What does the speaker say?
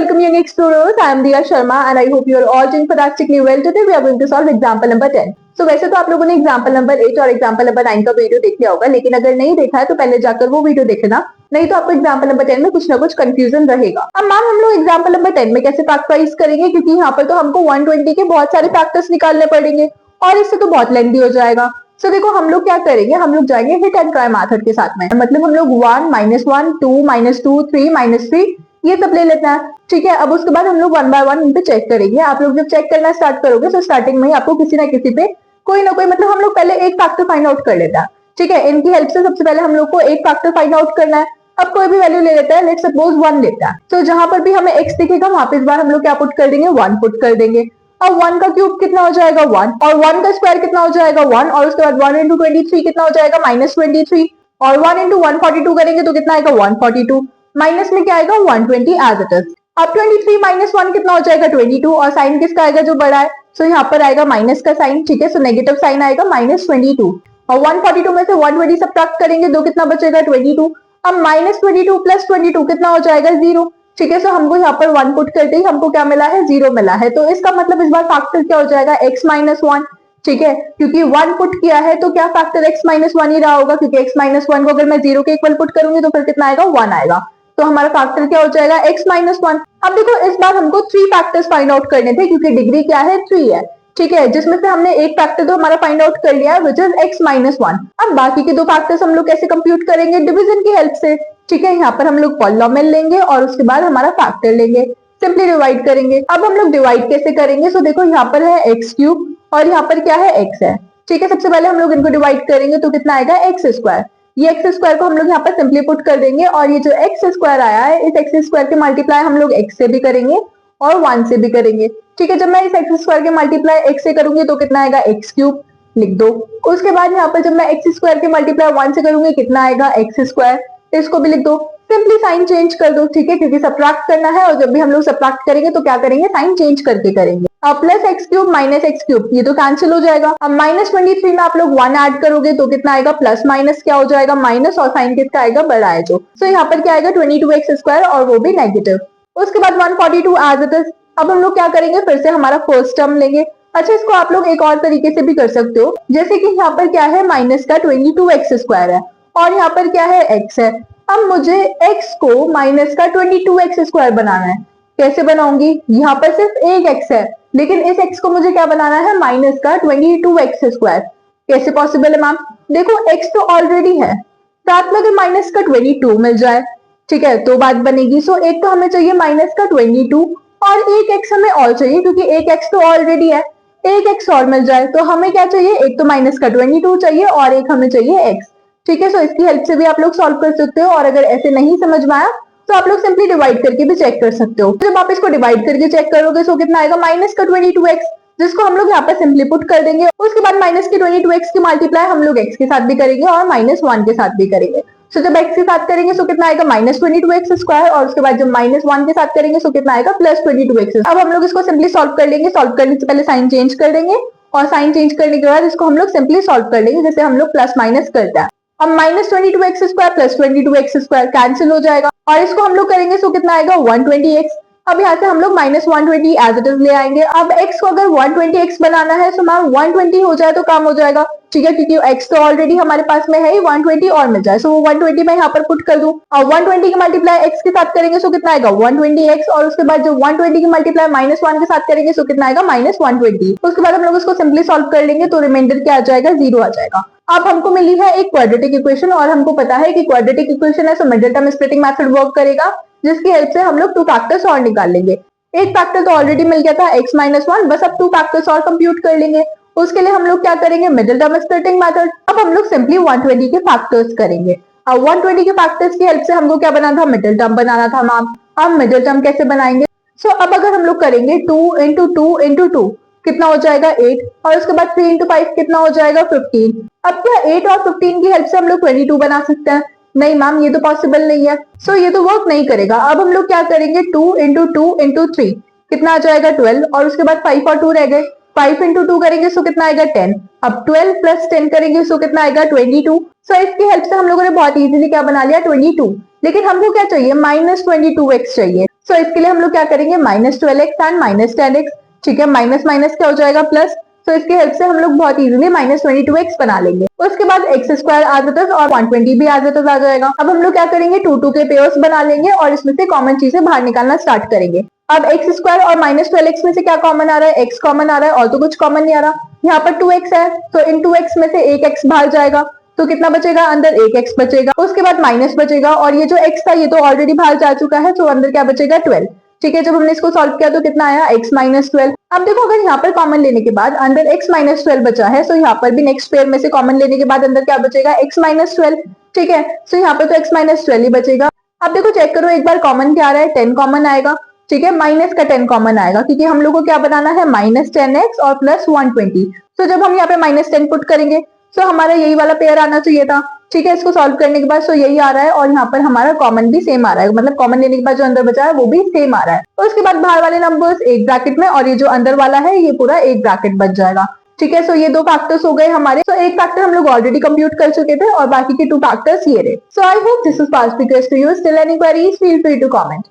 welcome young explorers. I am Diya Sharma and I hope you are all doing fantastically well. Today we are going to solve example number 10. So वैसे तो आप लोगों ने example number 8 और example number 9 का video देख लिया होगा, लेकिन अगर नहीं देखा है तो पहले जाकर वो वीडियो देखना, नहीं तो आपको एग्जाम्पल नंबर 10 में कुछ ना कुछ कंफ्यूजन रहेगा। अब मैम हम लोग एग्जाम्पल नंबर 10 में कैसे फैक्टराइज करेंगे, क्योंकि यहाँ पर तो हमको 120 के बहुत सारे फैक्टर्स निकालने पड़ेंगे और इससे तो बहुत लेंथी हो जाएगा। सो देखो हम लोग क्या करेंगे, हम लोग जाएंगे हिट एंड ट्राई मेथड के साथ में, मतलब हम लोग 1 -1 2 -2 3 -3 ये सब ले लेते हैं। ठीक है, अब उसके बाद हम लोग 1 बाय 1 इन पे चेक करेंगे। आप लोग जब चेक करना स्टार्ट करोगे तो स्टार्टिंग में ही आपको किसी ना किसी पे कोई ना कोई, मतलब हम लोग पहले एक फैक्टर फाइंड आउट कर लेते हैं। ठीक है, इनकी हेल्प से सबसे पहले हम लोग को एक फैक्टर फाइंड आउट करना है। अब कोई भी वैल्यू ले लेता है, लेट्स सपोज 1 लेता है, तो जहां पर भी हमें x दिखेगा वहां पे इस बार हम लोग क्या पुट कर देंगे, 1 पुट कर देंगे। अब 1 का क्यूब कितना हो जाएगा 1, और 1 का स्क्वायर कितना हो जाएगा 1, और उसके बाद 1 into 23 कितना हो जाएगा -23, और 1 into 142 करेंगे तो कितना आएगा 142, माइनस में क्या आएगा 120 एज इट इज। अब 23 - 1 कितना हो जाएगा 22, और साइन किसका आएगा जो बड़ा है, सो यहाँ पर आएगा माइनस का साइन। ठीक है, सो नेगेटिव साइन आएगा -22, और 142 में से 120 सब्ट्रैक्ट करेंगे तो कितना बचेगा 22। अब -22 + 22 कितना हो जाएगा 0। ठीक है, सो हमको यहाँ पर 1 पुट करते ही हमको क्या मिला है 0 मिला है, तो इसका मतलब इस बार फैक्टर क्या हो जाएगा x - 1। ठीक है, क्योंकि 1 पुट किया है तो क्या फैक्टर x - 1 ही रहा होगा, क्योंकि x - 1 को अगर मैं 0 के इक्वल पुट करूंगी तो फिर कितना आएगा 1 आएगा, तो हमारा फैक्टर क्या हो जाएगा x - 1। अब देखो इस बार हमको 3 फैक्टर्स फाइंड आउट करने थे, क्योंकि डिग्री क्या है 3 है। ठीक है, जिसमें से हमने एक फैक्टर तो हमारा फाइंड आउट कर लिया है विच इज x - 1। अब बाकी के दो फैक्टर्स हम लोग कैसे कंप्यूट करेंगे, डिवीजन की हेल्प से। ठीक है, यहाँ पर हम लोग पॉलिनोमियल लेंगे और उसके बाद हमारा फैक्टर लेंगे, सिंपली डिवाइड करेंगे। अब हम लोग डिवाइड कैसे करेंगे, सो देखो यहाँ पर है x³ और यहाँ पर क्या है x है। ठीक है, सबसे पहले हम लोग इनको डिवाइड करेंगे तो कितना आएगा x²। ये x² को हम लोग यहाँ पर सिंपली पुट कर देंगे, और ये जो x² आया है इस x² के मल्टीप्लाई हम लोग x से भी करेंगे और 1 से भी करेंगे। ठीक है, जब मैं इस x² के मल्टीप्लाई x से करूंगी तो कितना आएगा x³ लिख दो। उसके बाद यहाँ पर जब मैं x² के मल्टीप्लाई 1 से करूंगी कितना आएगा x², इसको भी लिख दो। सिंपली साइन चेंज कर दो। ठीक है, क्योंकि सब्ट्रैक्ट करना है और जब भी हम लोग सब्ट्रैक्ट करेंगे तो क्या करेंगे, साइन चेंज करके करेंगे। अब +x³ - x³ ये तो कैंसिल हो जाएगा। अब -23 में आप लोग 1 ऐड करोगे तो कितना आएगा, प्लस माइनस क्या हो जाएगा माइनस, और साइन किसका आएगा बड़ा है जो, तो यहाँ पर क्या आएगा 22x² और वो भी नेगेटिव। उसके बाद 142 एज इट इज। अब हम लोग क्या करेंगे, फिर से हमारा फर्स्ट टर्म लेंगे। अच्छा, इसको आप लोग एक और तरीके से भी कर सकते हो, जैसे कि यहाँ पर क्या है माइनस का 22x² है और यहाँ पर क्या है x है। अब मुझे x को माइनस का 22x² बनाना है। कैसे बनाऊंगी, यहाँ पर सिर्फ एक x है, लेकिन इस x को मुझे क्या बनाना है माइनस का 22x²। कैसे पॉसिबल है मैम, देखो x तो ऑलरेडी है, साथ में अगर माइनस का 22 मिल जाए, ठीक है, तो बात बनेगी। सो एक तो हमें चाहिए माइनस का 22 और एक x हमें और चाहिए, क्योंकि एक x तो ऑलरेडी है, एक x और मिल जाए तो हमें क्या चाहिए, एक तो माइनस का 22 चाहिए और एक हमें चाहिए x। ठीक है, सो इसकी हेल्प से भी आप लोग सॉल्व कर सकते हो, और अगर ऐसे नहीं समझ में आया तो आप लोग सिंपली डिवाइड करके भी चेक कर सकते हो। जब आप इसको डिवाइड करके चेक करोगे तो कितना आएगा माइनस का 22x, जिसको हम लोग यहाँ पर सिंपली पुट कर देंगे। उसके बाद माइनस के 22x की मल्टीप्लाई हम लोग x के साथ भी करेंगे और -1 के साथ भी करेंगे। सो जब x के साथ करेंगे तो कितना आएगा -22x², और उसके बाद जब -1 के साथ करेंगे तो कितना आएगा +22x। अब हम लोग इसको सिंपली सॉल्व कर लेंगे। सॉल्व करने से पहले साइन चेंज कर देंगे, और साइन चेंज करने के बाद इसको हम लोग सिंपली सॉल्व कर लेंगे, जैसे हम लोग प्लस माइनस करते हैं। अब -22x² + 22x² कैंसिल हो जाएगा, और इसको हम लोग करेंगे तो कितना आएगा 120x। अब यहाँ से हम लोग -120 एज इट इज ले आएंगे। अब x को अगर 120x बनाना है तो मैम 120 हो जाए तो काम हो जाएगा। ठीक है, क्योंकि x तो ऑलरेडी हमारे पास में है ही, 120 और मिल जाए, सो वो 120 मैं यहाँ पर पुट कर दूं। और 120 की मल्टीप्लाई x के साथ करेंगे तो कितना आएगा 120x, और उसके बाद जो 120 की मल्टीप्लाई -1 के साथ करेंगे तो कितना आएगा -120। उसके बाद हम लोग इसको सिंपली सॉल्व कर लेंगे तो रिमाइंडर क्या आ जाएगा 0 आ जाएगा। अब हमको मिली है एक क्वाड्रेटिक इक्वेशन, और हमको पता है कि क्वाड्रेटिक इक्वेशन है, so middle term splitting method work करेगा, जिसकी हेल्प से हम लोग 2 फैक्टर्स और निकाल लेंगे। एक फैक्टर तो ऑलरेडी मिल गया था x - 1, बस अब 2 फैक्टर्स और कंप्यूट कर लेंगे। उसके लिए हम लोग क्या करेंगे, मिडिल टर्म स्प्लिटिंग मेथड। अब हम लोग सिंपली 120 के फैक्टर्स करेंगे। अब 120 के फैक्टर्स की हेल्प से हमको क्या बनाना था, मिडिल टर्म बनाना था मैम। अब मिडिल टर्म कैसे बनाएंगे, सो अब अगर हम लोग करेंगे 2 × 2 × 2 कितना हो जाएगा 8, और उसके बाद 3 × 5 कितना हो जाएगा 15। अब क्या 8 और 15 की हेल्प से हम लोग 22 बना सकते हैं, नहीं मैम ये तो पॉसिबल नहीं है, सो ये तो वर्क नहीं करेगा। अब हम लोग क्या करेंगे 2 × 2 × 3 कितना आ जाएगा 12, और उसके बाद 5 और 2 रह गए, 5 × 2 करेंगे सो कितना आएगा 10। अब 12 + 10 करेंगे सो कितना आएगा 22। सो इसकी हेल्प से हम लोगों ने बहुत इजीली क्या बना लिया 22, लेकिन हमको क्या चाहिए -22x चाहिए। सो इसके लिए हम लोग क्या करेंगे, -12x एंड -10x, ठीक है, माइनस माइनस क्या हो जाएगा प्लस। तो इसकी हेल्प से हम लोग बहुत इजीली -22x बना लेंगे। उसके बाद एक्स स्क्वायर आ जाता है और 120 भी आ जाएगा। अब हम लोग क्या करेंगे, 2 के पेयर्स बना लेंगे और इसमें से कॉमन चीजें बाहर निकालना स्टार्ट करेंगे। अब एक्स स्क्वायर और -12x में से क्या कॉमन आ रहा है, x कॉमन आ रहा है और तो कुछ कॉमन नहीं आ रहा। यहाँ पर 2x है तो इन 2x में से एक x बाहर जाएगा तो कितना बचेगा, अंदर एक x बचेगा। उसके बाद माइनस बचेगा और ये जो x था ये तो ऑलरेडी बाहर जा चुका है, तो अंदर क्या बचेगा, 12। ठीक है, जब हमने इसको सॉल्व किया तो कितना आया, x माइनस 12। अब देखो अगर यहाँ पर कॉमन लेने के बाद अंदर x माइनस 12 बचा है, तो यहाँ पर भी नेक्स्ट पेयर में से कॉमन लेने के बाद अंदर क्या बचेगा, x माइनस 12। ठीक है, तो यहाँ पर तो x माइनस 12 ही बचेगा। अब देखो चेक करो एक बार कॉमन क्या आ रहा है, 10 कॉमन आएगा। ठीक है, माइनस का 10 कॉमन आएगा क्योंकि हम लोग को क्या बनाना है, -10x और प्लस 120। तो जब हम यहाँ पे -10 पुट करेंगे तो हमारा यही वाला पेयर आना चाहिए था। ठीक है, इसको सॉल्व करने के बाद तो यही आ रहा है और यहाँ पर हमारा कॉमन भी सेम आ रहा है, मतलब कॉमन लेने के बाद जो अंदर बचा है वो भी सेम आ रहा है। और उसके बाद बाहर वाले नंबर्स एक ब्रैकेट में और ये जो अंदर वाला है ये पूरा एक ब्रैकेट बच जाएगा। ठीक है, सो ये 2 फैक्टर्स हो गए हमारे। तो एक फैक्टर हम लोग ऑलरेडी कंप्यूट कर चुके थे और बाकी के 2 फैक्टर्स ये रहे। So I hope this was fast to you. Still any queries, feel free to comment.